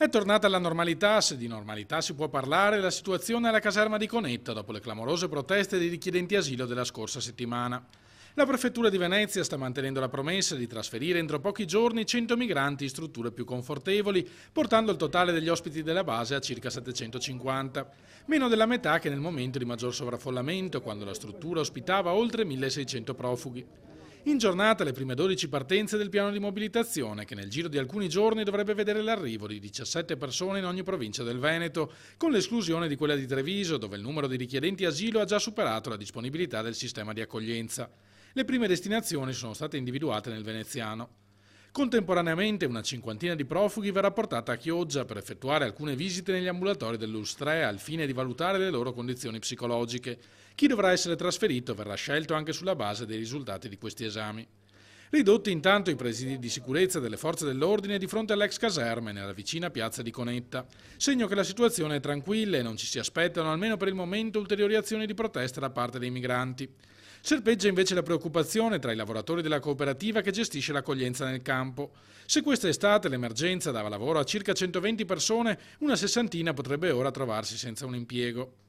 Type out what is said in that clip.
È tornata alla normalità, se di normalità si può parlare, la situazione alla caserma di Conetta dopo le clamorose proteste dei richiedenti asilo della scorsa settimana. La prefettura di Venezia sta mantenendo la promessa di trasferire entro pochi giorni 100 migranti in strutture più confortevoli, portando il totale degli ospiti della base a circa 750, meno della metà che nel momento di maggior sovraffollamento, quando la struttura ospitava oltre 1600 profughi. In giornata le prime 12 partenze del piano di mobilitazione, che nel giro di alcuni giorni dovrebbe vedere l'arrivo di 17 persone in ogni provincia del Veneto, con l'esclusione di quella di Treviso, dove il numero di richiedenti asilo ha già superato la disponibilità del sistema di accoglienza. Le prime destinazioni sono state individuate nel veneziano. Contemporaneamente una cinquantina di profughi verrà portata a Chioggia per effettuare alcune visite negli ambulatori dell'Ulstre al fine di valutare le loro condizioni psicologiche. Chi dovrà essere trasferito verrà scelto anche sulla base dei risultati di questi esami. Ridotti intanto i presidi di sicurezza delle forze dell'ordine di fronte all'ex caserme nella vicina piazza di Conetta, segno che la situazione è tranquilla e non ci si aspettano almeno per il momento ulteriori azioni di protesta da parte dei migranti. Serpeggia invece la preoccupazione tra i lavoratori della cooperativa che gestisce l'accoglienza nel campo. Se questa estate l'emergenza dava lavoro a circa 120 persone, una sessantina potrebbe ora trovarsi senza un impiego.